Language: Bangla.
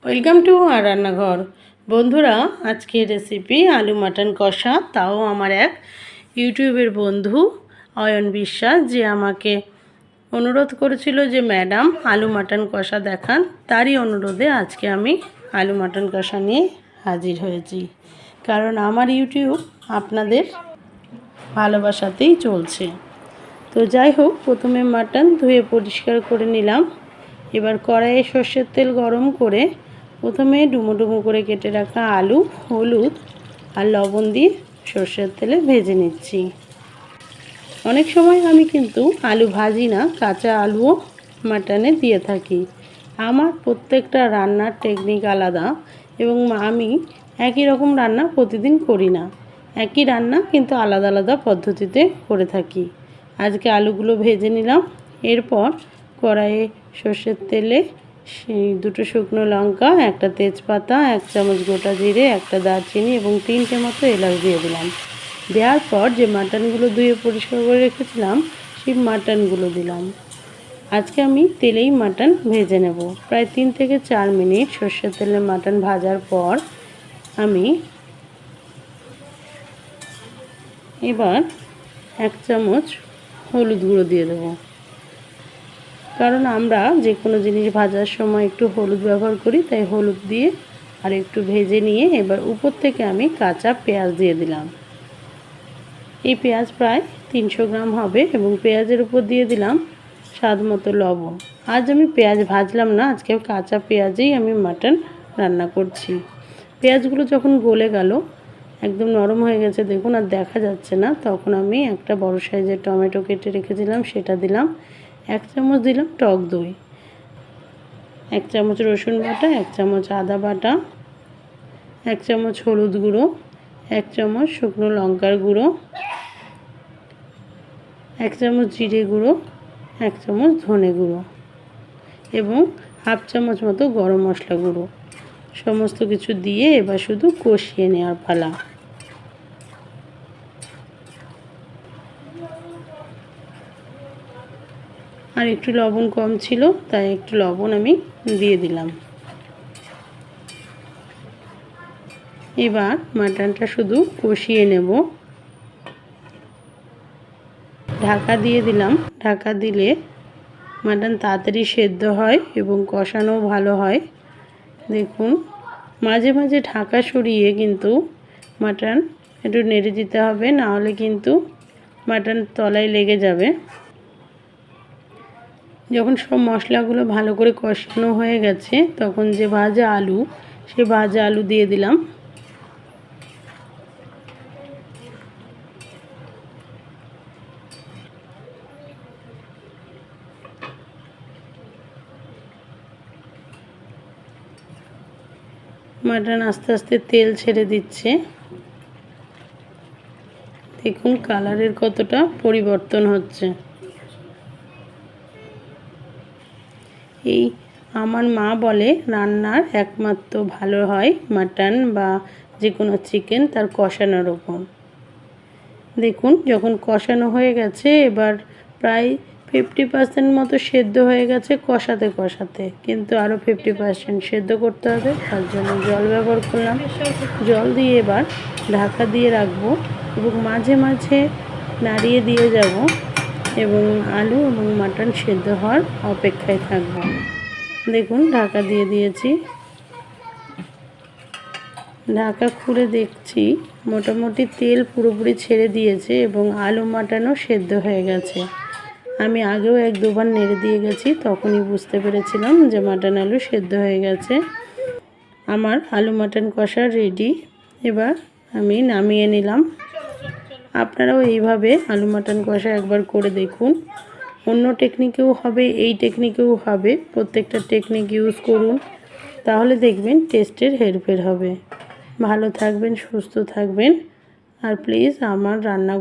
ওয়েলকাম টু আর রান্নাঘর। বন্ধুরা, আজকের রেসিপি আলু মাটন কষা। তাও আমার এক ইউটিউবের বন্ধু অয়ন বিশ্বাস, যে আমাকে অনুরোধ করেছিল যে ম্যাডাম আলু মাটন কষা দেখান। তারই অনুরোধে আজকে আমি আলু মাটন কষা নিয়ে হাজির হয়েছি, কারণ আমার ইউটিউব আপনাদের ভালোবাসাতেই চলছে। তো যাই হোক, প্রথমে মাটন ধুয়ে পরিষ্কার করে নিলাম। এবার কড়াইয়ে সর্ষের তেল গরম করে প্রথমে ডুমো ডুমো করে কেটে রাখা আলু, হলুদ আর লবণ দিয়ে সর্ষের তেলে ভেজে নিচ্ছি। অনেক সময় আমি কিন্তু আলু ভাজি না, কাঁচা আলুও মাটনে দিয়ে থাকি। আমার প্রত্যেকটা রান্নার টেকনিক আলাদা, এবং আমি একই রকম রান্না প্রতিদিন করি না। একই রান্না কিন্তু আলাদা আলাদা পদ্ধতিতে করে থাকি। আজকে আলুগুলো ভেজে নিলাম। এরপর কড়াইয়ে সর্ষের তেলে দুটো শুকনো লঙ্কা, একটা তেজপাতা, 1 চামচ গোটা জিরে, একটা দারচিনি এবং 3টে মতো এলাচ দিয়ে দিলাম। দেওয়ার পর যে মাটনগুলো ধুয়ে পরিষ্কার করে রেখেছিলাম সেই মাটনগুলো দিলাম। আজকে আমি তেলেই মাটন ভেজে নেব। প্রায় 3 থেকে 4 মিনিট সর্ষের তেলে মাটন ভাজার পর আমি এবার 1 চামচ হলুদ গুঁড়ো দিয়ে দেবো, কারণ আমরা যে কোনো জিনিস ভাজার সময় একটু হলুদ ব্যবহার করি, তাই হলুদ দিয়ে আর একটু ভেজে নিয়ে এবার উপর থেকে আমি কাঁচা পেঁয়াজ দিয়ে দিলাম। এই পেঁয়াজ প্রায় 300 গ্রাম হবে, এবং পেঁয়াজের উপর দিয়ে দিলাম স্বাদ মতো লবণ। আজ আমি পেঁয়াজ ভাজলাম না, আজকে কাঁচা পেঁয়াজেই আমি মাটন রান্না করছি। পেঁয়াজগুলো যখন গলে গেল, একদম নরম হয়ে গেছে দেখুন, আর দেখা যাচ্ছে না, তখন আমি একটা বড় সাইজের টমেটো কেটে রেখেছিলাম সেটা দিলাম। 1 চামচ দিলাম টক দই, 1 চামচ রসুন বাটা, 1 চামচ আদা বাটা, 1 চামচ হলুদ গুঁড়ো, 1 চামচ শুকনো লঙ্কার গুঁড়ো, 1 চামচ জিরে গুঁড়ো, 1 চামচ ধনে গুঁড়ো এবং 1/2 চামচ মতো গরম মশলা গুঁড়ো। সমস্ত কিছু দিয়ে এবার শুধু কষিয়ে নেওয়ার পালা। আর একটু লবণ কম ছিল, তাই একটু লবণ আমি দিয়ে দিলাম। এবার মাটনটা শুধু কষিয়ে নেব। ঢাকা দিয়ে দিলাম। ঢাকা দিলে মাটন তাড়াতাড়ি সেদ্ধ হয় এবং কষানোও ভালো হয়। দেখুন, মাঝে মাঝে ঢাকা সরিয়ে কিন্তু মাটন একটু নেড়ে দিতে হবে, না হলে কিন্তু মাটন তলায় লেগে যাবে। যখন সব মশলাগুলো ভালো করে কষানো হয়ে গেছে, তখন যে ভাজা আলু, সে ভাজা আলু দিয়ে দিলাম। মাটন আস্তে আস্তে তেল ছেড়ে দিচ্ছে। দেখুন কালারের কতটা পরিবর্তন হচ্ছে। এই আমার মা বলে রান্নার একমাত্র ভালো হয় মাটন বা যে কোনো চিকেন তার কষানোর ওপর। দেখুন যখন কষানো হয়ে গেছে, এবার প্রায় 50% মতো সেদ্ধ হয়ে গেছে কষাতে কষাতে, কিন্তু আরও 50% সেদ্ধ করতে হবে, তার জন্য জল ব্যবহার করলাম। জল দিয়ে এবার ঢাকা দিয়ে রাখবো এবং মাঝে মাঝে নাড়িয়ে দিয়ে যাব এবং আলু এবং মাটন সেদ্ধ হওয়ার অপেক্ষায় থাকবো। দেখুন ঢাকা দিয়ে দিয়েছি। ঢাকা খুলে দেখছি মোটামুটি তেল পুরোপুরি ছেড়ে দিয়েছে এবং আলু মাটনও সেদ্ধ হয়ে গেছে। আমি আগেও 1-2 বার নেড়ে দিয়ে গেছি, তখনই বুঝতে পেরেছিলাম যে মাটন আলু সেদ্ধ হয়ে গেছে। আমার আলু মাটন কষা রেডি। এবার আমি নামিয়ে নিলাম। আপনারাও এইভাবে আলু মাটন কষা একবার করে দেখুন। অন্য টেকনিকেও হবে, এই টেকনিকেও হবে। প্রত্যেকটা টেকনিক ইউজ করুন, তাহলে দেখবেন টেস্টের হেরফের হবে। ভালো থাকবেন, সুস্থ থাকবেন, আর প্লিজ আমার রান্না